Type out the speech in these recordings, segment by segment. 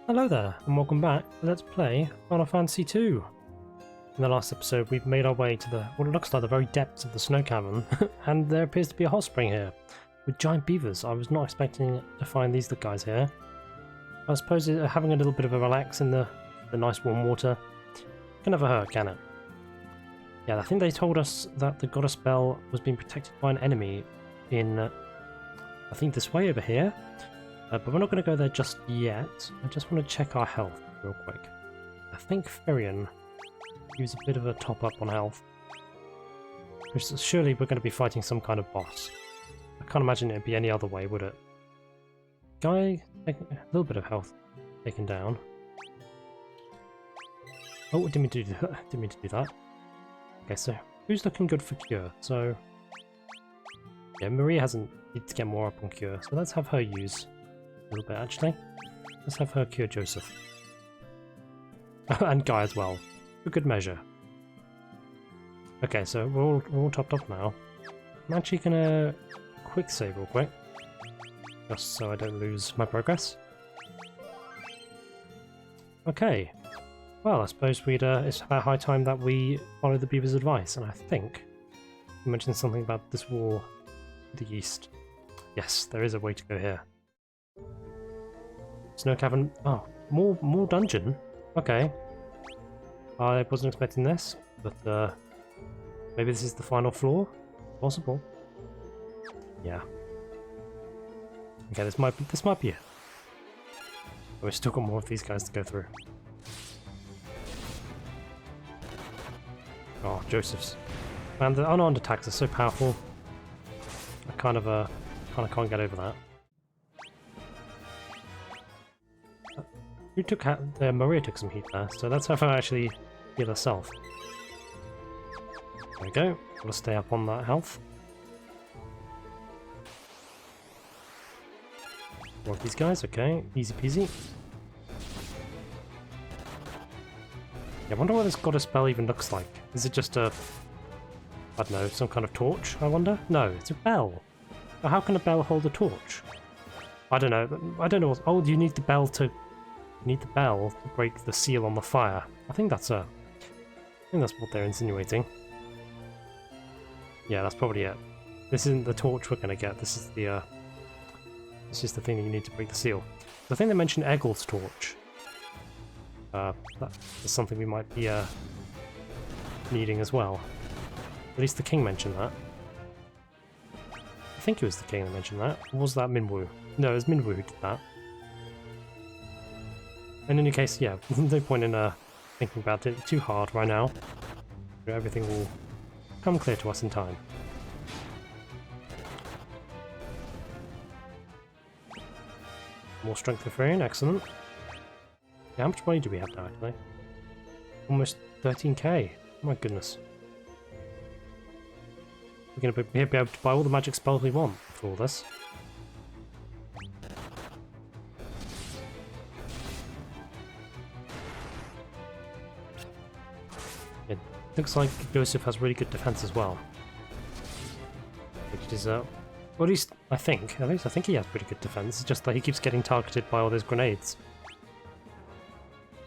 Hello there, and welcome back. Let's play Final Fantasy II. In the last episode, we've made our way to what looks like the very depths of the snow cavern, and there appears to be a hot spring here, with giant beavers. I was not expecting to find these guys here. I suppose having a little bit of a relax in the nice warm water can never hurt, can it? Yeah, I think they told us that the goddess Belle was being protected by an enemy in, I think this way over here. But we're not going to go there just yet. I just want to check our health real quick. I think Firion gives a bit of a top up on health. Surely we're going to be fighting some kind of boss. I can't imagine it'd be any other way, would it? Guy, a little bit of health taken down. Oh, didn't mean to do that. Didn't mean to do that. Okay, so who's looking good for cure? So yeah, Maria needs to get more up on cure, so let's have her use a little bit actually. Let's have her cure Joseph. And Guy as well. For good measure. Okay, so we're all topped off now. I'm actually gonna quick save real quick. Just so I don't lose my progress. Okay. Well, I suppose it's about high time that we follow the Beaver's advice, and I think you mentioned something about this wall to the east. Yes, there is a way to go here. Snow cavern. Oh, more dungeon. Okay. I wasn't expecting this, but maybe this is the final floor. Possible. Yeah. Okay, this might be it. But we've still got more of these guys to go through. Oh, Joseph's. Man, the unarmed attacks are so powerful. I kind of can't get over that. Who took Maria took some heat there, so let's have her actually heal herself. There we go. Gotta stay up on that health. More of these guys, okay. Easy peasy. Yeah, I wonder what this goddess Belle even looks like. Is it just I don't know, some kind of torch, I wonder? No, it's a bell. But how can a bell hold a torch? I don't know. I don't know what... Oh, do you need the bell to... You need the bell to break the seal on the fire. I think that's what they're insinuating. Yeah, that's probably it. This isn't the torch we're gonna get. This is the thing that you need to break the seal. I think they mentioned Egil's torch. That is something we might be needing as well. At least the king mentioned that. I think it was the king that mentioned that. Or was that Minwu? No, it was Minwu who did that. In any case, yeah, no point in thinking about it too hard right now. Everything will come clear to us in time. More strength for Firion, excellent. Yeah, how much money do we have now, actually? Almost 13k. Oh my goodness. We're going to be able to buy all the magic spells we want for all this. Looks like Joseph has really good defense as well, which is well, at least I think he has pretty good defense. It's just that he keeps getting targeted by all those grenades,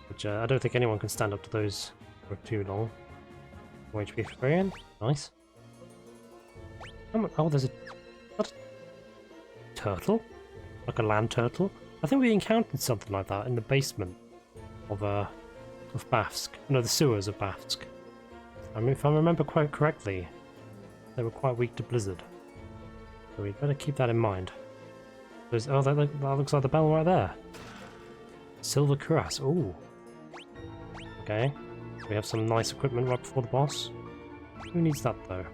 which I don't think anyone can stand up to those for too long. More HP for Firion, nice. Oh, there's a turtle, like a land turtle. I think we encountered something like that in the basement of Bafsk. No, the sewers of Bafsk. I mean, if I remember quite correctly, they were quite weak to blizzard. So we'd better keep that in mind. Oh, that looks like the bell right there. Silver cuirass. Ooh. Okay. We have some nice equipment right before the boss. Who needs that though?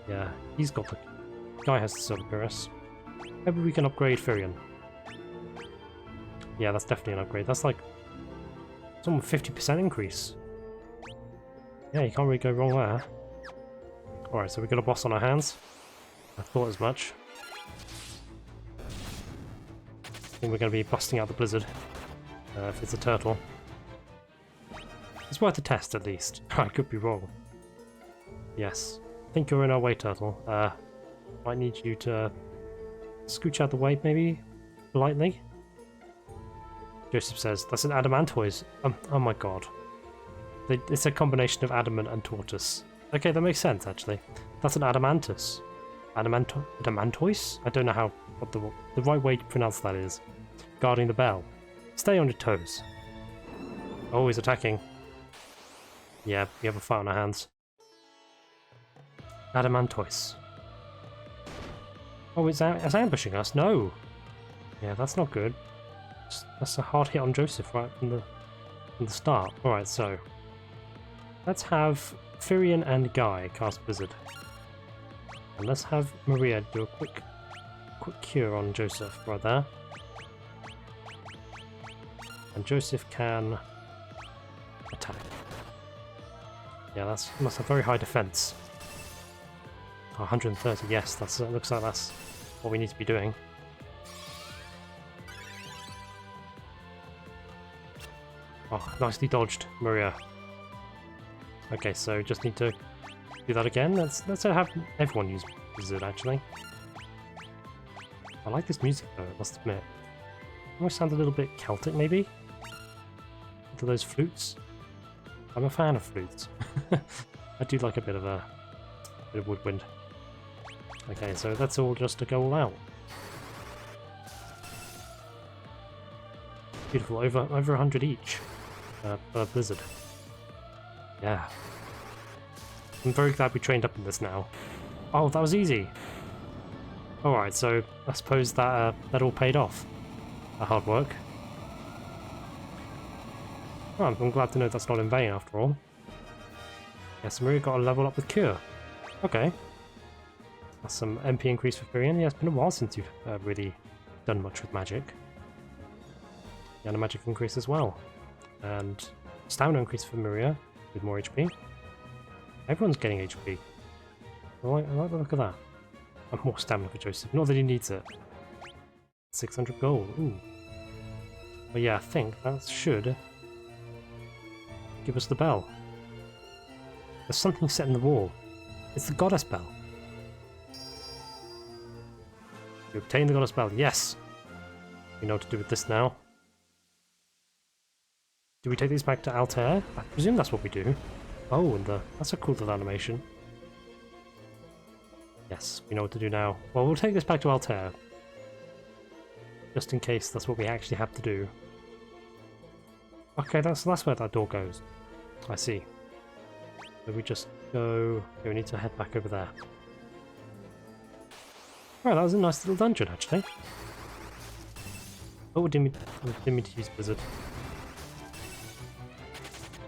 Yeah, he's got the... Guy has the silver cuirass. Maybe we can upgrade Firion. Yeah, that's definitely an upgrade. That's like... It's almost 50% increase. Yeah, you can't really go wrong there. Alright, so we've got a boss on our hands. I thought as much. I think we're going to be busting out the blizzard. If it's a turtle. It's worth a test at least. I could be wrong. Yes. I think you're in our way, turtle. Might need you to scooch out the way, maybe? Politely? Joseph says, that's an adamantoise. Oh my god. It's a combination of adamant and tortoise. Okay, that makes sense, actually. That's an adamantus. Adamantoise? I don't know what the right way to pronounce that is. Guarding the bell. Stay on your toes. Oh, he's attacking. Yeah, we have a fight on our hands. Adamantoise. Oh, it's ambushing us? No! Yeah, that's not good. That's a hard hit on Joseph right from the start. Alright, so let's have Firion and Guy cast Blizzard. And let's have Maria do a quick cure on Joseph right there. And Joseph can attack. Yeah, that's a very high defense. 130, yes, that's looks like that's what we need to be doing. Oh, nicely dodged, Maria. Okay, so just need to do that again. Let's have everyone use Blizzard, actually. I like this music, though, I must admit. It almost sounds a little bit Celtic, maybe? Into those flutes. I'm a fan of flutes. I do like a bit of woodwind. Okay, so that's all just to go all out. Beautiful, over 100 each per Blizzard. Yeah. I'm very glad we trained up in this now. Oh, that was easy. Alright, so I suppose that all paid off. That hard work. Oh, I'm glad to know that's not in vain after all. Yes, Maria got a level up with Cure. Okay. That's some MP increase for Firion. Yeah, it's been a while since you've really done much with magic. And a magic increase as well. And stamina increase for Maria with more HP. Everyone's getting HP. I like the look of that. And more stamina for Joseph. Not that he needs it. 600 gold. Ooh. But yeah, I think that should give us the bell. There's something set in the wall. It's the goddess bell. You obtain the goddess bell. Yes! We know what to do with this now. Do we take these back to Altair? I presume that's what we do. Oh, and that's a cool little animation. Yes, we know what to do now. Well, we'll take this back to Altair. Just in case that's what we actually have to do. Okay, that's where that door goes. I see. So we just go... Okay, we need to head back over there. Right, that was a nice little dungeon, actually. Oh, didn't mean to use Blizzard.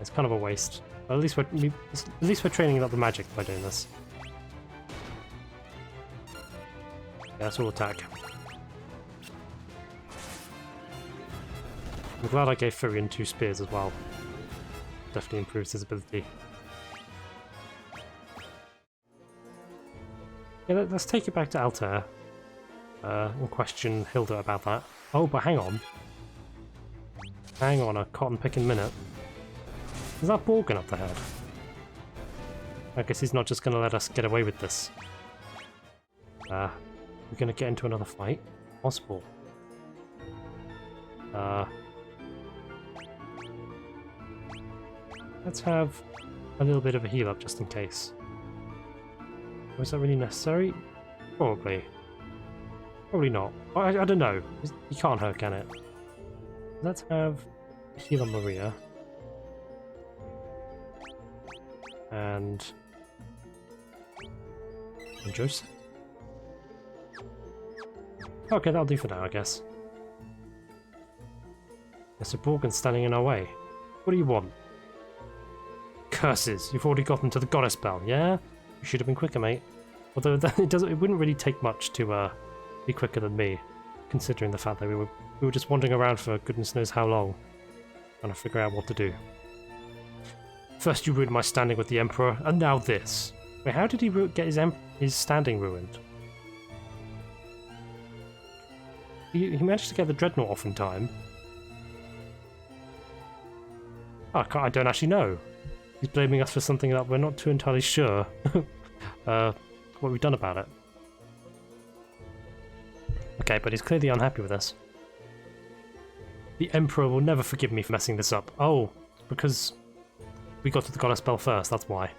It's kind of a waste. But at least we're training up the magic by doing this. Yeah, that's all attack. I'm glad I gave Firion 2 spears as well. Definitely improves his ability. Yeah, let's take it back to Altair. And question Hilda about that. Oh, but hang on. Hang on a cotton-picking minute. Is that Borghened up the head? I guess he's not just going to let us get away with this. We're going to get into another fight? Possible. Let's have a little bit of a heal up just in case. Was that really necessary? Probably. Probably not. I don't know. You can't hurt, can it? Let's have a heal on Maria. And Joseph. Okay, that'll do for now, I guess. There's a Borghened standing in our way. What do you want? Curses! You've already gotten to the goddess bell, yeah? You should have been quicker, mate. Although it wouldn't really take much to be quicker than me, considering the fact that we were just wandering around for goodness knows how long, trying to figure out what to do. First you ruined my standing with the Emperor, and now this. Wait, how did he get his standing ruined? He managed to get the Dreadnought off in time. Oh, I don't actually know. He's blaming us for something that we're not too entirely sure what we've done about it. Okay, but he's clearly unhappy with us. The Emperor will never forgive me for messing this up. Oh, because we got to the goddess bell first, that's why.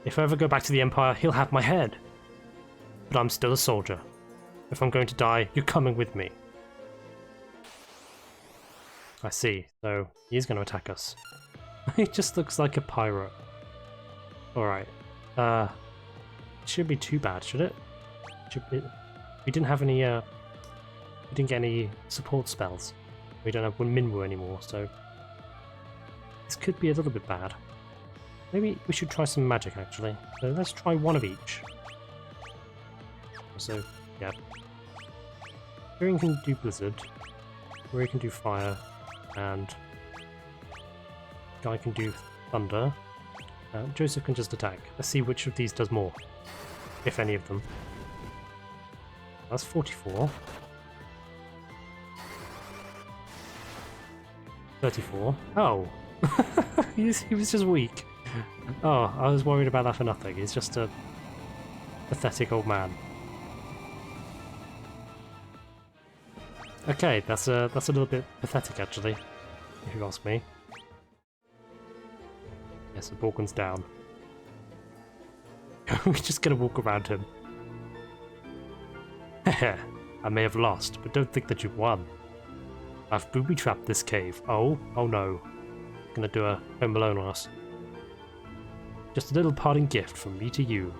If I ever go back to the Empire, he'll have my head. But I'm still a soldier. If I'm going to die, you're coming with me. I see, so he is going to attack us. He just looks like a pirate. Alright. It shouldn't be too bad, should it? We didn't have any, we didn't get any support spells. We don't have Minwu anymore, so this could be a little bit bad. Maybe we should try some magic, actually. So let's try one of each. So, yeah. Here can do Blizzard. Here can do Fire. And Guy can do Thunder. Joseph can just attack. Let's see which of these does more. If any of them. That's 44. 34. Oh! he was just weak. Oh, I was worried about that for nothing. He's just a pathetic old man. Okay, that's a little bit pathetic actually, if you ask me. Yes, the Borghened's down. We're just gonna walk around him. Heh, I may have lost, but don't think that you've won. I've booby-trapped this cave. Oh no. Gonna do a Home Alone on us. Just a little parting gift from me to you.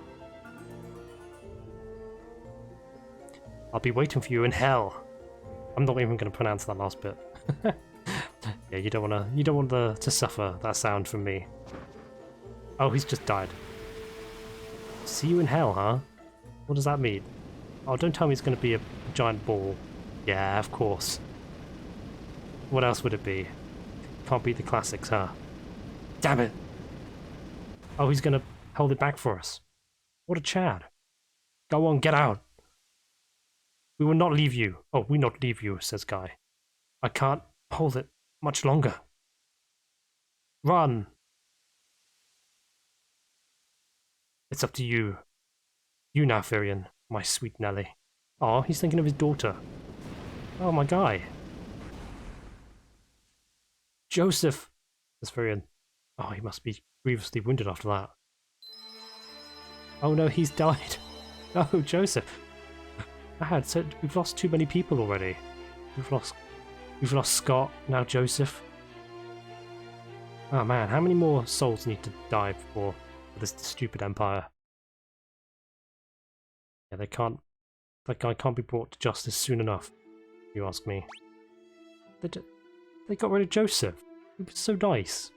I'll be waiting for you in hell. I'm not even going to pronounce that last bit. Yeah, you don't want to suffer that sound from me. Oh, he's just died. See you in hell, huh? What does that mean? Oh, don't tell me it's going to be a giant ball. Yeah, of course. What else would it be? Can't beat the classics, huh? Damn it! Oh, he's going to hold it back for us. What a Chad. Go on, get out. We will not leave you. Oh, we not leave you, says Guy. I can't hold it much longer. Run! It's up to you. You now, Firion, my sweet Nelly. Oh, he's thinking of his daughter. Oh, my Guy. Joseph, says Firion. Oh, he must be grievously wounded after that. Oh no, he's died. Oh, Joseph. So we've lost too many people already. We've lost Scott, now Joseph. Oh man, how many more souls need to die for this stupid empire? Yeah, that guy can't be brought to justice soon enough, if you ask me. They got rid of Joseph. He was so nice.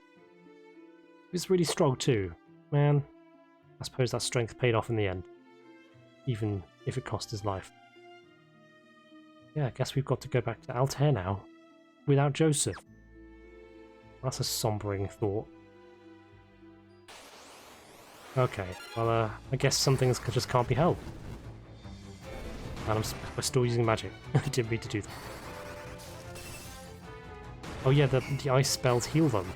He was really strong too. Man, I suppose that strength paid off in the end. Even if it cost his life. Yeah, I guess we've got to go back to Altair now, without Joseph. That's a sombering thought. Okay, well, I guess some things just can't be helped. And we're still using magic. I didn't mean to do that. Oh yeah, the ice spells heal them.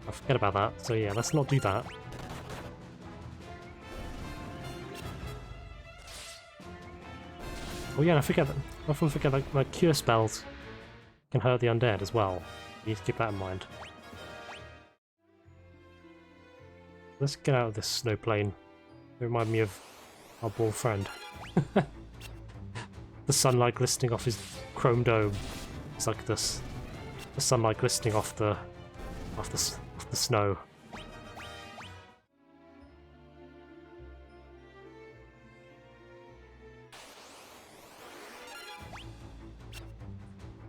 I forget about that, so yeah, let's not do that. Oh yeah, I often forget that like, cure spells can hurt the undead as well. You need to keep that in mind. Let's get out of this snow plane. They remind me of our ball friend. The sunlight glistening off his chrome dome. It's like this. The sunlight glistening off the snow.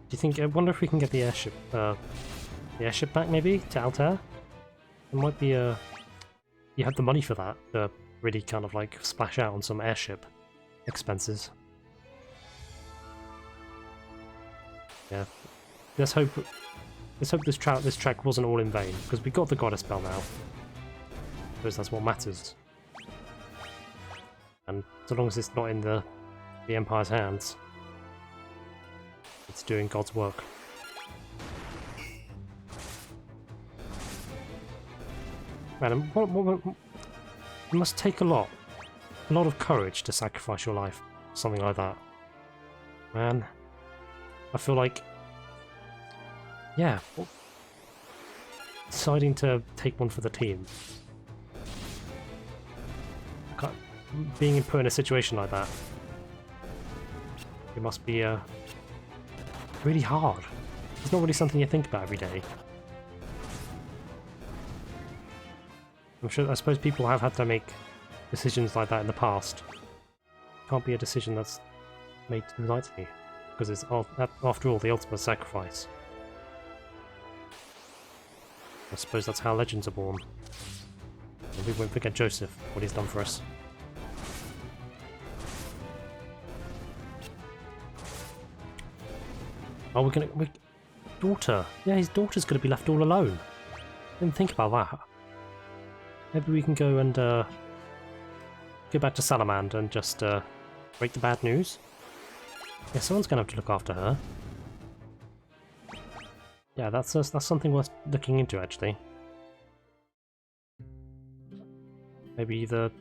Do you think? I wonder if we can get the airship back maybe to Altair. It might be a. You have the money for that to really kind of like splash out on some airship expenses. Yeah. Let's hope this track wasn't all in vain because we got the goddess bell now. Because that's what matters. And so long as it's not in the Empire's hands. It's doing God's work. Man, it must take a lot of courage to sacrifice your life, something like that. Man, I feel like, yeah, well, deciding to take one for the team. Being put in a situation like that, it must be really hard. It's not really something you think about every day. I suppose people have had to make decisions like that in the past. Can't be a decision that's made too lightly, because it's after all the ultimate sacrifice. I suppose that's how legends are born. And we won't forget Joseph, what he's done for us. Oh, daughter. Yeah, his daughter's gonna be left all alone. Didn't think about that. Maybe we can go and go back to Salamander and just break the bad news. Yeah, someone's gonna have to look after her. Yeah, that's something worth looking into, actually. Maybe the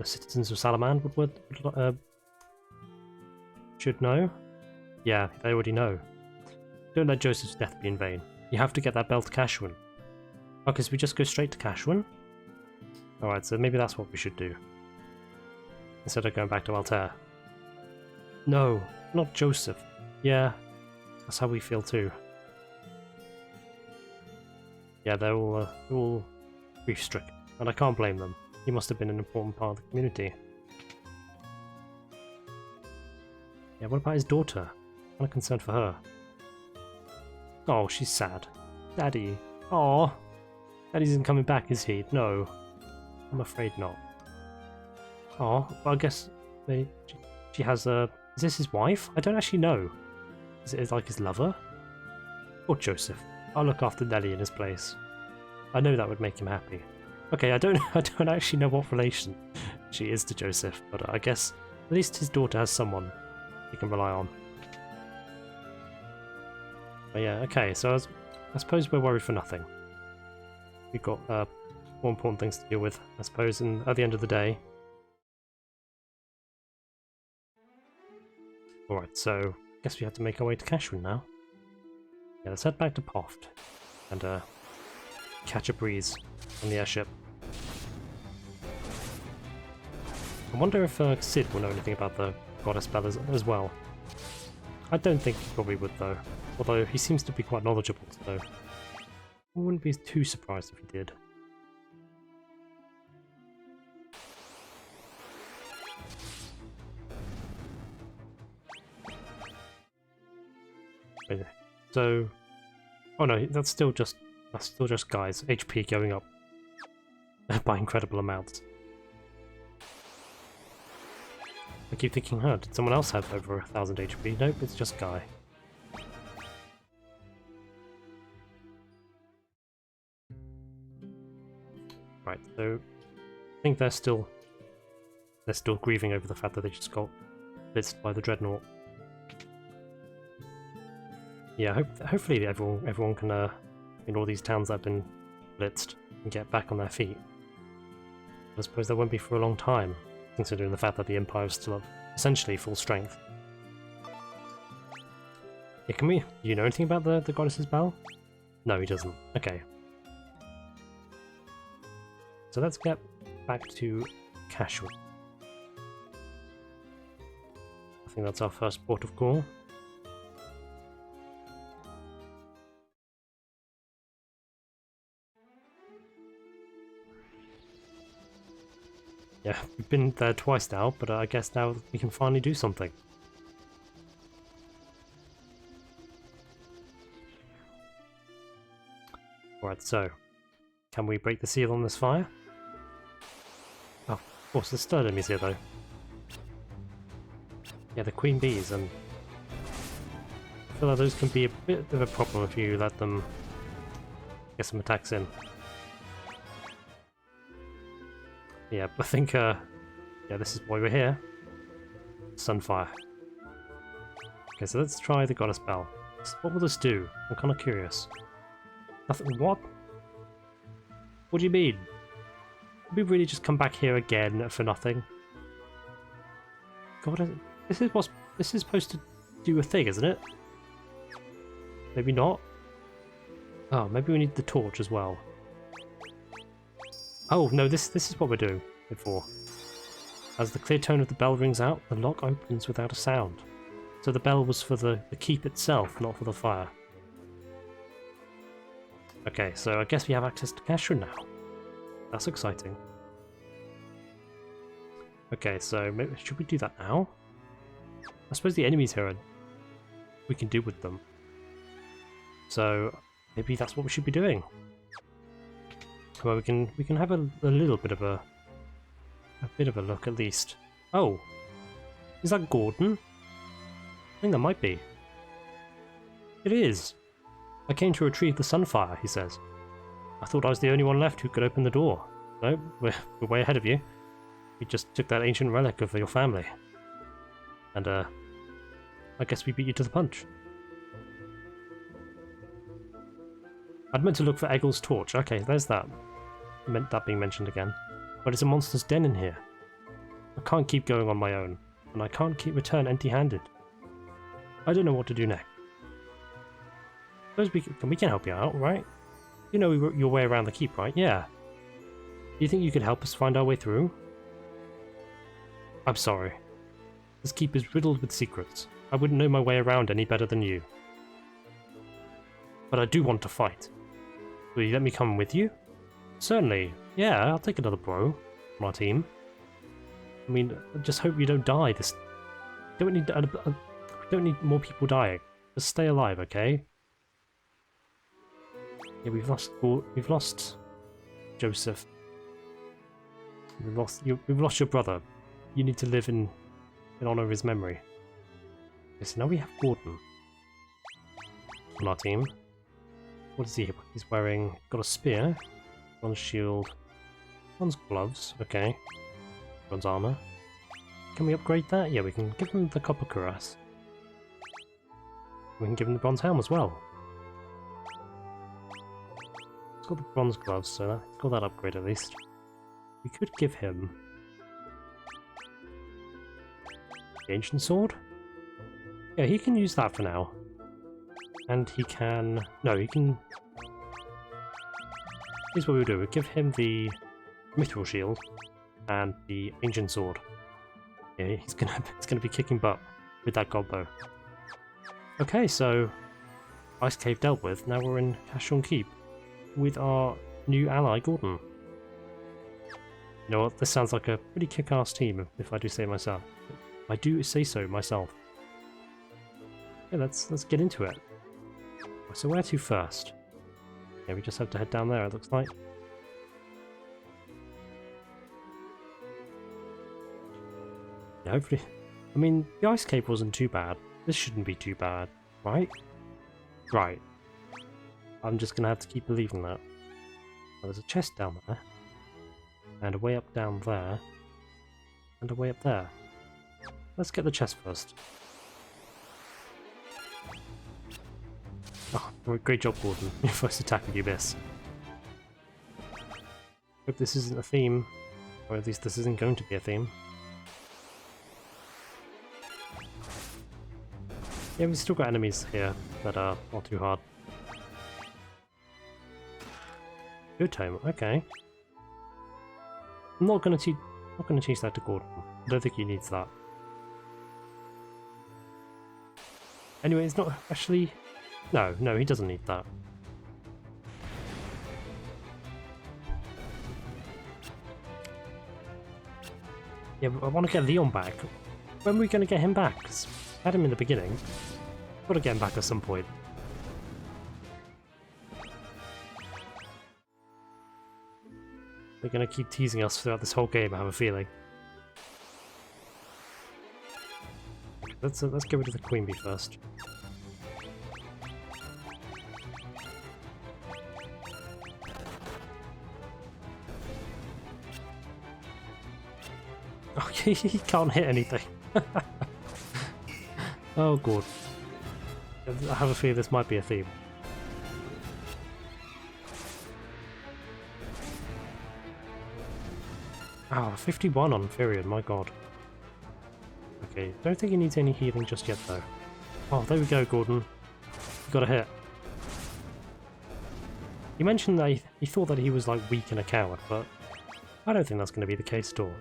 citizens of Salamander should know. Yeah, they already know. Don't let Joseph's death be in vain. You have to get that bell to Cashwan. Okay, so we just go straight to Cashwan? Alright, so maybe that's what we should do. Instead of going back to Altair. No, not Joseph. Yeah, that's how we feel too. Yeah, they're all grief-stricken, and I can't blame them. He must have been an important part of the community. Yeah, what about his daughter? I'm concerned for her. Oh, she's sad. Daddy. Oh, Daddy isn't coming back, is he? No. I'm afraid not. Oh, well, I guess she has a... Is this his wife? I don't actually know. Is it like his lover? Or Joseph? I'll look after Nelly in his place. I know that would make him happy. Okay, I don't actually know what relation she is to Joseph, but I guess at least his daughter has someone he can rely on. But yeah, okay, so I suppose we're worried for nothing. We've got more important things to deal with, I suppose, and at the end of the day. Alright, so I guess we have to make our way to Cashwan now. Yeah, let's head back to Poft and catch a breeze on the airship. I wonder if Sid will know anything about the Goddess Bell as well. I don't think he probably would though, although he seems to be quite knowledgeable, so I wouldn't be too surprised if he did. So, oh no, that's still just guys. HP going up by incredible amounts. I keep thinking, huh, did someone else have over 1000 HP? Nope, it's just Guy. Right, so I think they're still grieving over the fact that they just got blitzed by the Dreadnought. Yeah, hopefully everyone can in all these towns that have been blitzed and get back on their feet. I suppose that won't be for a long time, considering the fact that the Empire is still at essentially full strength. Yeah, do you know anything about the Goddess's Bell? No, he doesn't. Okay. So let's get back to Cashwan. I think that's our first port of call. Yeah, we've been there twice now, but I guess now we can finally do something. Alright, so, can we break the seal on this fire? Oh, of course, there's still enemies here though. Yeah, the queen bees, and I feel like those can be a bit of a problem if you let them get some attacks in. Yeah, I think, yeah, this is why we're here. Sunfire. Okay, so let's try the Goddess Bell. What will this do? I'm kind of curious. Nothing. What? What do you mean? Did we really just come back here again for nothing? God, this is supposed to do a thing, isn't it? Maybe not. Oh, maybe we need the torch as well. Oh, no, this is what we're doing it for. As the clear tone of the bell rings out, the lock opens without a sound. So the bell was for the keep itself, not for the fire. Okay, so I guess we have access to cash room now. That's exciting. Okay, so maybe, should we do that now? I suppose the enemies here are, we can deal with them. So maybe that's what we should be doing. Well, we can have a little bit of a look at least. Oh, is that Gordon? I think that might be. It is. I came to retrieve the Sunfire, he says. I thought I was the only one left who could open the door. No, we're way ahead of you. We just took that ancient relic of your family. And, I guess we beat you to the punch. I'd meant to look for Eggel's torch. Okay, there's that. Meant that being mentioned again. But it's a monster's den in here. I can't keep going on my own. And I can't keep return empty-handed. I don't know what to do next. Suppose we can help you out, right? You know your way around the keep, right? Yeah. Do you think you could help us find our way through? I'm sorry. This keep is riddled with secrets. I wouldn't know my way around any better than you. But I do want to fight. Will you let me come with you? Certainly. Yeah, I'll take another bro on our team. I mean, I just hope you don't die. Don't need more people dying. Just stay alive, okay? Yeah, we've lost Joseph. We've lost your brother. You need to live in honor of his memory. Okay, so now we have Gordon on our team. What is he? He's wearing, got a spear, bronze shield, bronze gloves, okay, bronze armor. Can we upgrade that? Yeah, we can give him the copper cuirass. We can give him the bronze helm as well. He's got the bronze gloves, so that's got that upgrade at least. We could give him the ancient sword. Yeah, he can use that for now. And he can... No, he can... Here's what we'll do. We'll give him the mithril shield and the ancient sword. Yeah, it's gonna be kicking butt with that godbow. Okay, so Ice Cave dealt with. Now we're in Cashon Keep with our new ally, Gordon. You know what? This sounds like a pretty kick-ass team, if I do say myself. I do say so myself. Yeah, let's get into it. So where to first? Yeah, we just have to head down there, it looks like. Yeah, hopefully... I mean, the ice cave wasn't too bad. This shouldn't be too bad, right? Right. I'm just gonna have to keep believing that. Oh, there's a chest down there. And a way up down there. And a way up there. Let's get the chest first. Oh, great job, Gordon. Your first attack and you miss. Hope this isn't a theme. Or at least this isn't going to be a theme. Yeah, we've still got enemies here that are not too hard. Good tome, okay. I'm not gonna teach that to Gordon. I don't think he needs that. Anyway, it's not actually... No, he doesn't need that. Yeah, I want to get Leon back. When are we going to get him back? Because I had him in the beginning. Got to get him back at some point. They're going to keep teasing us throughout this whole game, I have a feeling. Let's get rid of the Queen Bee first. Oh, he can't hit anything. Oh, good. I have a feeling this might be a theme. Ah, 51 on Firion, my god. Okay, don't think he needs any healing just yet though. Oh, there we go, Gordon. You got a hit. He mentioned that he thought that he was like weak and a coward, but I don't think that's going to be the case at all.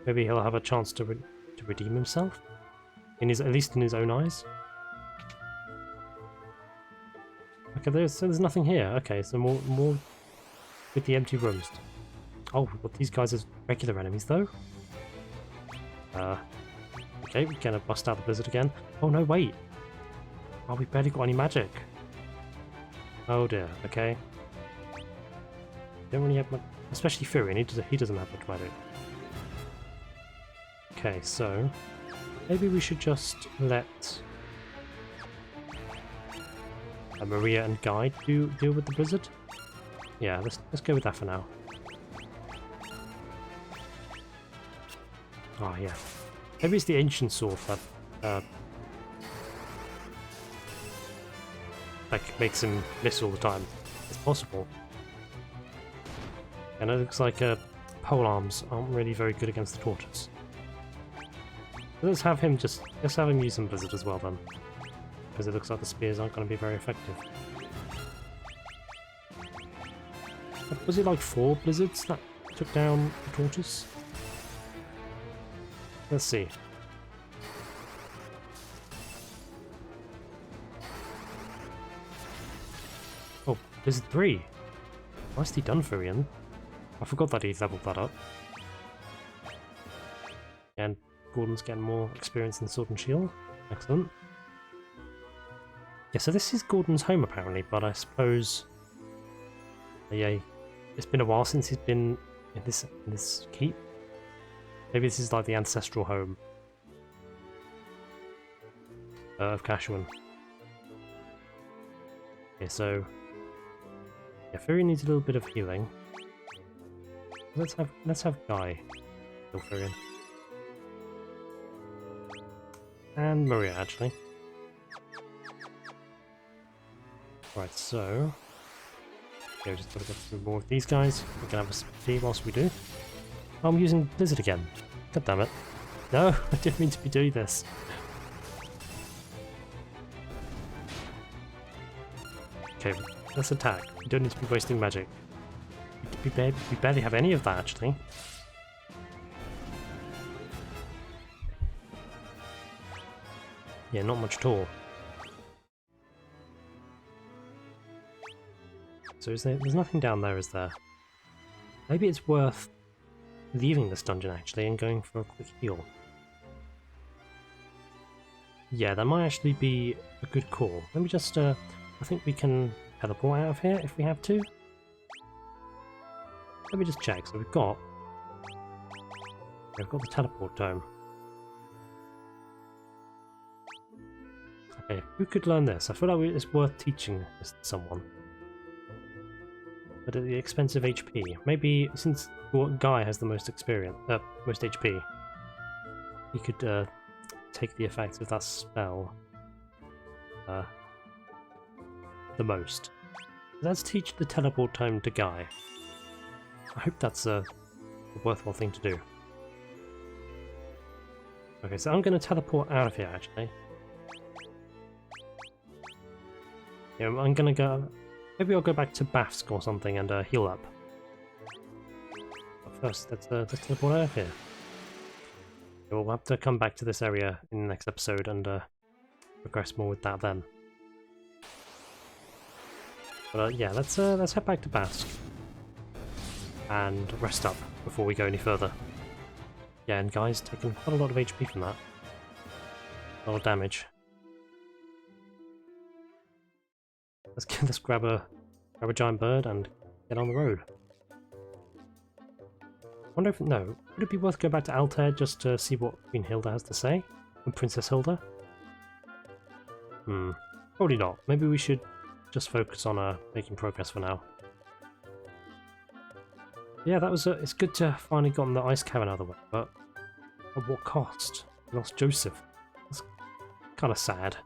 Maybe he'll have a chance to redeem himself, at least in his own eyes. Okay, there's nothing here. Okay, so more with the empty rooms. Oh, but these guys are regular enemies though. Okay, we're gonna bust out the blizzard again. Oh no, wait. Oh, we barely got any magic. Oh dear. Okay. Don't really have much, especially Fury. He doesn't have much magic. Okay, so maybe we should just let Maria and Guy deal with the blizzard. Yeah, let's go with that for now. Oh yeah, maybe it's the ancient sword that like makes him miss all the time. It's possible. And it looks like pole arms aren't really very good against the torches. Let's have him use some blizzard as well then, because it looks like the spears aren't going to be very effective. Was it like 4 blizzards that took down the torches? Let's see. Oh, blizzard 3. Nicely done, Furion. I forgot that he leveled that up. And Gordon's getting more experience in Sword and Shield. Excellent. Yeah, so this is Gordon's home apparently, but I suppose... yeah, it's been a while since he's been in this keep. Maybe this is like the ancestral home of Kashuan. Okay, so... yeah, Fury needs a little bit of healing. Let's have Guy heal Furion. And Maria, actually. Right, so... okay, we just gotta get through more of these guys. We can have a tea whilst we do. Oh, I'm using Blizzard again. God damn it. No, I didn't mean to be doing this. Okay, let's attack. We don't need to be wasting magic. We barely have any of that, actually. Yeah, not much at all. So there's nothing down there, is there? Maybe it's worth leaving this dungeon, actually, and going for a quick heal. Yeah, that might actually be a good call. Let me just, I think we can teleport out of here if we have to. Let me just check. So we've got the teleport dome. Okay, who could learn this? I feel like it's worth teaching this to someone. But at the expense of HP. Maybe since Guy has the most experience, most HP, he could take the effects of that spell the most. Let's teach the teleport time to Guy. I hope that's a worthwhile thing to do. Okay, so I'm going to teleport out of here, actually. Yeah, I'm going to go... maybe I'll go back to Bafsk or something and heal up. But first, let's teleport out of here. We'll have to come back to this area in the next episode and progress more with that then. But yeah, let's head back to Bafsk and rest up before we go any further. Yeah, and Guy's taken quite a lot of HP from that. A lot of damage. Let's grab a giant bird and get on the road. I wonder if would it be worth going back to Altair just to see what Queen Hilda has to say? And Princess Hilda? Probably not. Maybe we should just focus on making progress for now. Yeah, that was it's good to finally gotten the ice cavern out of the way, but at what cost? We lost Joseph. That's kind of sad.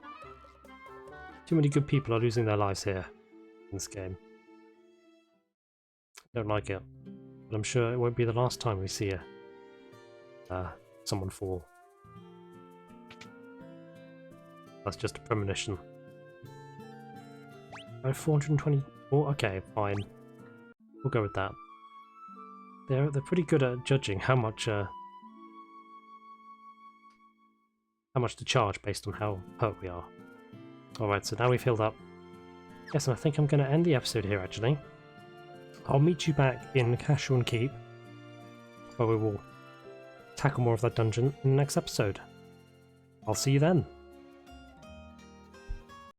Too many good people are losing their lives here in this game. Don't like it, but I'm sure it won't be the last time we see someone fall. That's just a premonition. I have 420 Well, okay, fine. We'll go with that. They're pretty good at judging how much to charge based on how hurt we are. Alright, so now we've healed up. Yes, and I think I'm going to end the episode here, actually. I'll meet you back in Cashel Keep, where we will tackle more of that dungeon in the next episode. I'll see you then.